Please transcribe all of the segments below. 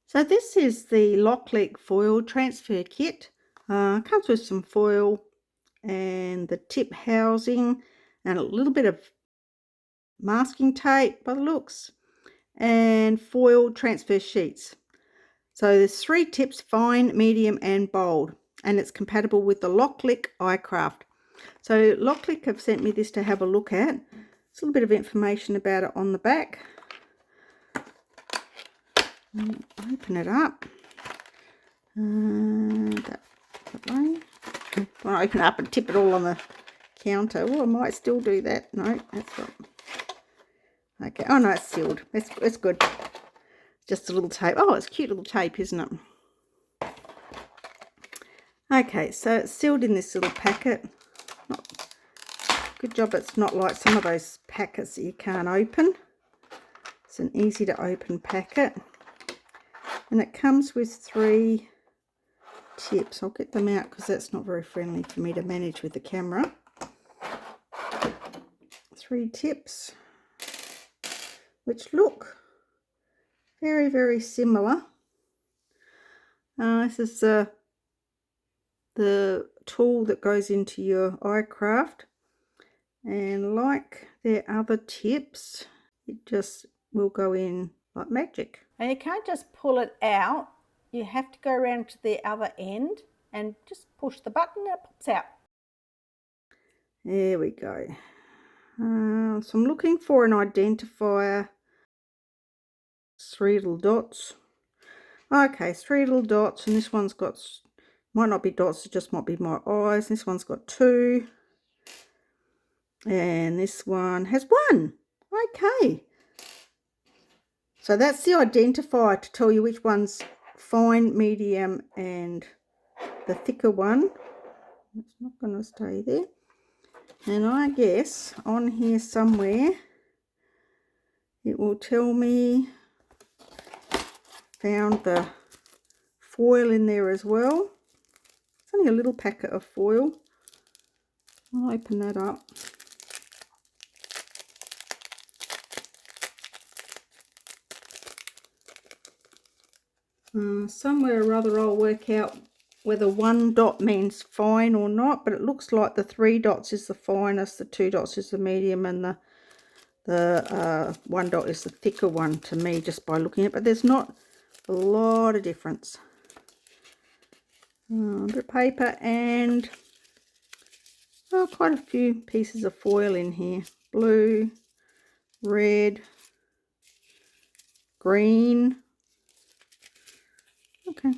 So this is the Loklik foil transfer kit. Comes with some foil and the tip housing and a little bit of masking tape by the looks, and foil transfer sheets. So there's 3 tips, fine, medium and bold, and it's compatible with the Loklik iCraft. So Loklik have sent me this to have a look at. There's a little bit of information about it on the back. Open it up. That way. I want to open it up and tip it all on the counter. Well, I might still do that. No, that's right. Okay. Oh no, it's sealed. It's good. Just a little tape. Oh, it's cute little tape, isn't it? Okay, so it's sealed in this little packet. Good job it's not like some of those packets that you can't open. It's an easy to open packet. And it comes with 3 tips. I'll get them out because that's not very friendly for me to manage with the camera. 3 tips, which look very, very similar. This is the tool that goes into your iCraft, and like their other tips, it just will go in like magic. And you can't just pull it out, you have to go around to the other end and just push the button and it pops out. There we go. So I'm looking for an identifier. 3 little dots. Okay, 3 little dots, and this one's got, might not be dots, it just might be my eyes. This one's got 2, and this one has 1. Okay, so that's the identifier to tell you which one's fine, medium and the thicker one. It's not going to stay there. And I guess on here somewhere it will tell me, found the foil in there as well. It's only a little packet of foil. I'll open that up. Somewhere or other I'll work out whether 1 dot means fine or not, but it looks like the 3 dots is the finest, the 2 dots is the medium, and the 1 dot is the thicker one to me, just by looking at it. But there's not a lot of difference. A bit of paper and quite a few pieces of foil in here. Blue, red, green. Okay.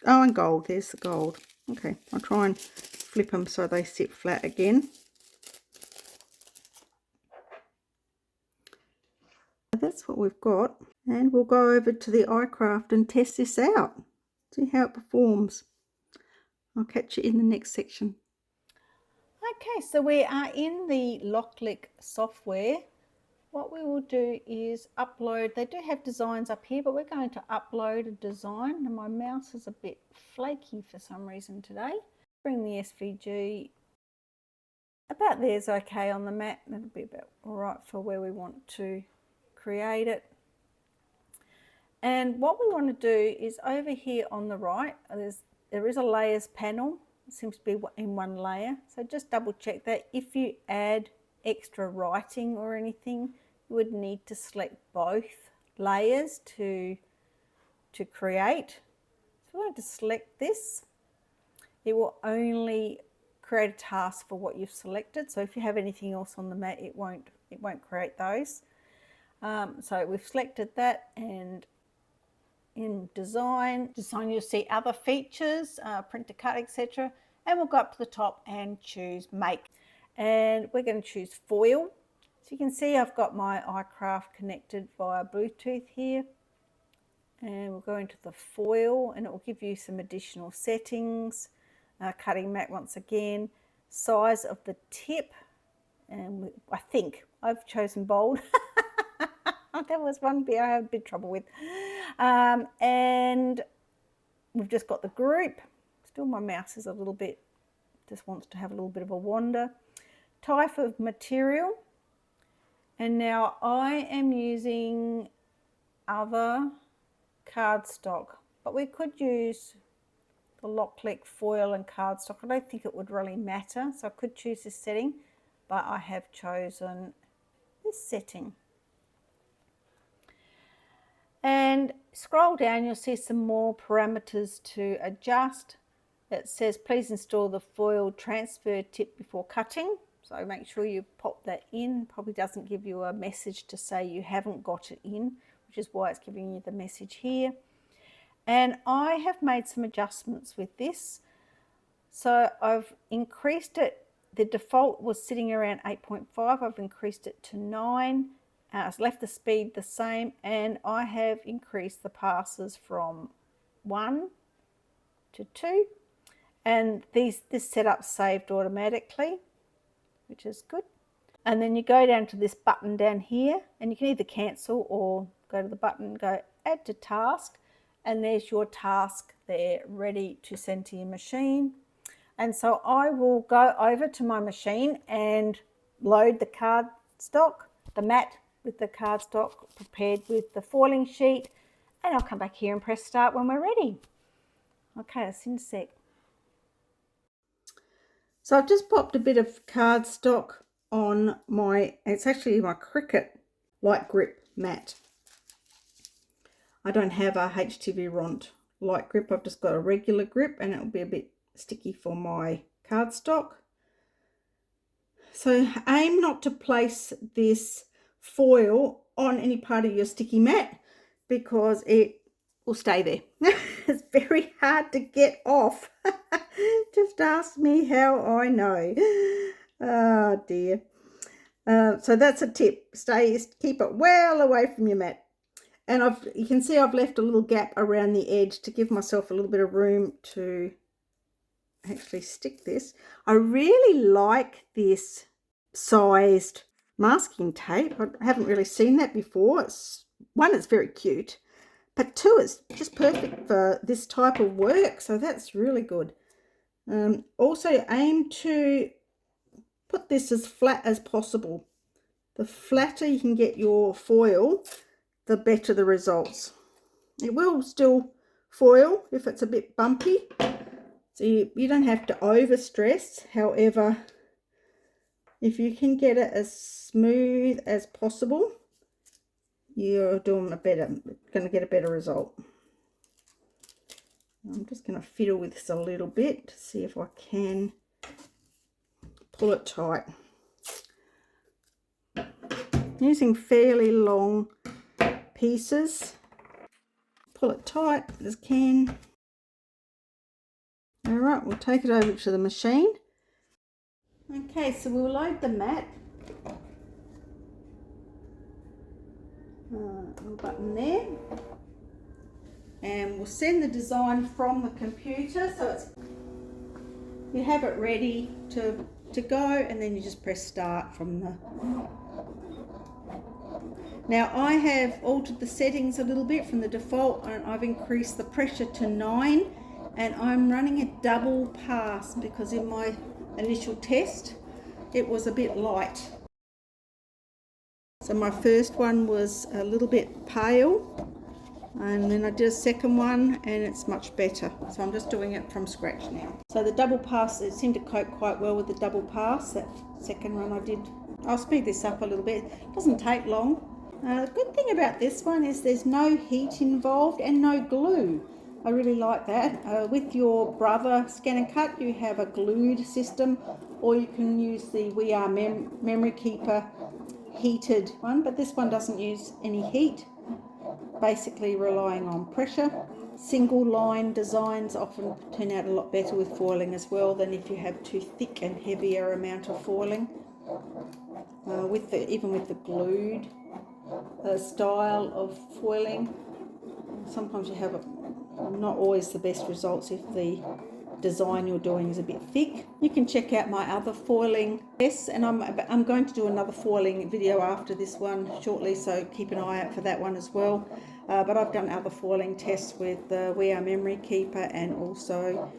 Oh, and gold. There's the gold. Okay, I'll try and flip them so they sit flat again. That's what we've got, and we'll go over to the iCraft and test this out, see how it performs. I'll catch you in the next section. Okay, so we are in the Loklik software. What we will do is upload, they do have designs up here, but we're going to upload a design, and my mouse is a bit flaky for some reason today. Bring the SVG about there's okay on the mat. That'll be about all right for where we want to create it. And what we want to do is over here on the right, there is a layers panel. It seems to be in 1 layer, so just double check that. If you add extra writing or anything, you would need to select both layers to create. So we're going to select this. It will only create a task for what you've selected, so if you have anything else on the mat, it won't create those. So we've selected that, and in design you'll see other features, print to cut, etc. And we'll go up to the top and choose make, and we're going to choose foil. So you can see I've got my iCraft connected via Bluetooth here, and we'll go into the foil, and it will give you some additional settings. Cutting mat once again, size of the tip, and I think I've chosen bold. That was one bit I had a bit of trouble with. And we've just got the group. Still my mouse is a little bit, just wants to have a little bit of a wander. Type of material. And now I am using other cardstock, but we could use the Loklik foil and cardstock. I don't think it would really matter, so I could choose this setting, but I have chosen this setting. And scroll down, you'll see some more parameters to adjust. It says please install the foil transfer tip before cutting, so make sure you pop that in. Probably doesn't give you a message to say you haven't got it in, which is why it's giving you the message here. And I have made some adjustments with this. So I've increased it. The default was sitting around 8.5. I've increased it to 9. I've left the speed the same, and I have increased the passes from 1 to 2. And this setup saved automatically, which is good. And then you go down to this button down here, and you can either cancel or go to the button, go add to task, and there's your task there ready to send to your machine. And so I will go over to my machine and load the cardstock, the mat with the cardstock prepared with the foiling sheet, and I'll come back here and press start when we're ready. Okay, I'll see you in a sec. So I've just popped a bit of cardstock on it's actually my Cricut light grip mat. I don't have a HTV Ront light grip, I've just got a regular grip, and it'll be a bit sticky for my cardstock. So aim not to place this foil on any part of your sticky mat because it will stay there. It's very hard to get off. Just ask me how I know. Oh dear. So that's a tip. Keep it well away from your mat. And you can see I've left a little gap around the edge to give myself a little bit of room to actually stick this. I really like this sized masking tape. I haven't really seen that before. One, it's very cute, but two, it's just perfect for this type of work, so that's really good. Also aim to put this as flat as possible. The flatter you can get your foil, the better the results. It will still foil if it's a bit bumpy, so you don't have to over stress. However, if you can get it as smooth as possible, you're going to get a better result. I'm just going to fiddle with this a little bit to see if I can pull it tight. Using fairly long pieces, pull it tight as can. All right, we'll take it over to the machine. Okay, so we'll load the mat. Little button there, and we'll send the design from the computer, so you have it ready to go, and then you just press start from the. Now I have altered the settings a little bit from the default, and I've increased the pressure to 9, and I'm running a double pass because in my initial test it was a bit light. So my first one was a little bit pale, and then I did a second one and it's much better. So I'm just doing it from scratch now. So the double pass, it seemed to cope quite well with the double pass, that second run I did. I'll speed this up a little bit. It doesn't take long. The good thing about this one is there's no heat involved and no glue. I really like that. With your Brother Scan and Cut, you have a glued system, or you can use the We Are Memory Keeper heated one, but this one doesn't use any heat, basically relying on pressure. Single line designs often turn out a lot better with foiling as well than if you have too thick and heavier amount of foiling. Even with the glued style of foiling, sometimes you have not always the best results if the design you're doing is a bit thick. You can check out my other foiling tests, and I'm going to do another foiling video after this one shortly, so keep an eye out for that one as well. But I've done other foiling tests with the We Are Memory Keeper and also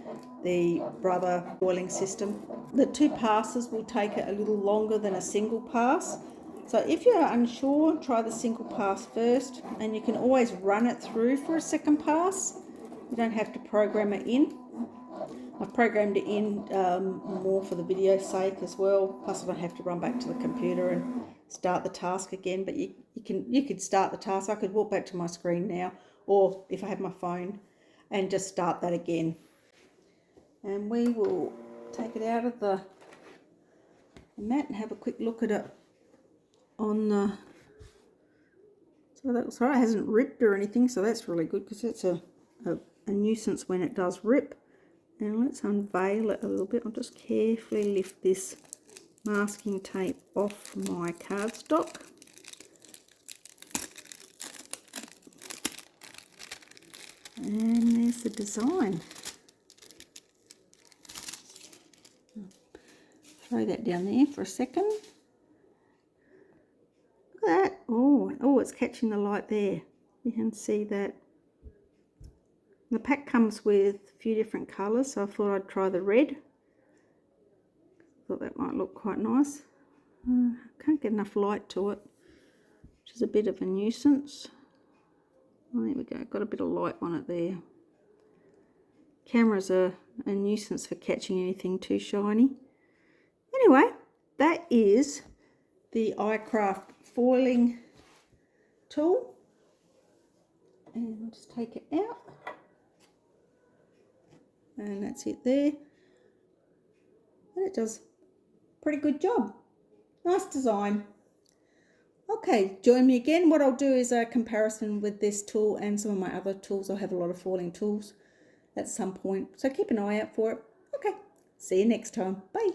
the Brother foiling system. The two passes will take it a little longer than a single pass, So if you're unsure, try the single pass first, and you can always run it through for a second pass. You don't have to program it in. I've programmed it in more for the video's sake as well. Plus I don't have to run back to the computer and start the task again. But you could start the task. I could walk back to my screen now, or if I have my phone, and just start that again. And we will take it out of the mat and have a quick look at it on the. So that looks right. It hasn't ripped or anything, so that's really good, because it's a nuisance when it does rip. And let's unveil it a little bit. I'll just carefully lift this masking tape off my cardstock. And there's the design. Throw that down there for a second. Look at that. Oh, it's catching the light there. You can see that. The pack comes with a few different colours, so I thought I'd try the red. Thought that might look quite nice. Can't get enough light to it, which is a bit of a nuisance. Oh, there we go, got a bit of light on it there. Cameras are a nuisance for catching anything too shiny. Anyway, that is the iCraft foiling tool. And I'll just take it out. And that's it there. And it does a pretty good job. Nice design. Okay, join me again. What I'll do is a comparison with this tool and some of my other tools. I'll have a lot of foiling tools at some point, so keep an eye out for it. Okay, see you next time. Bye.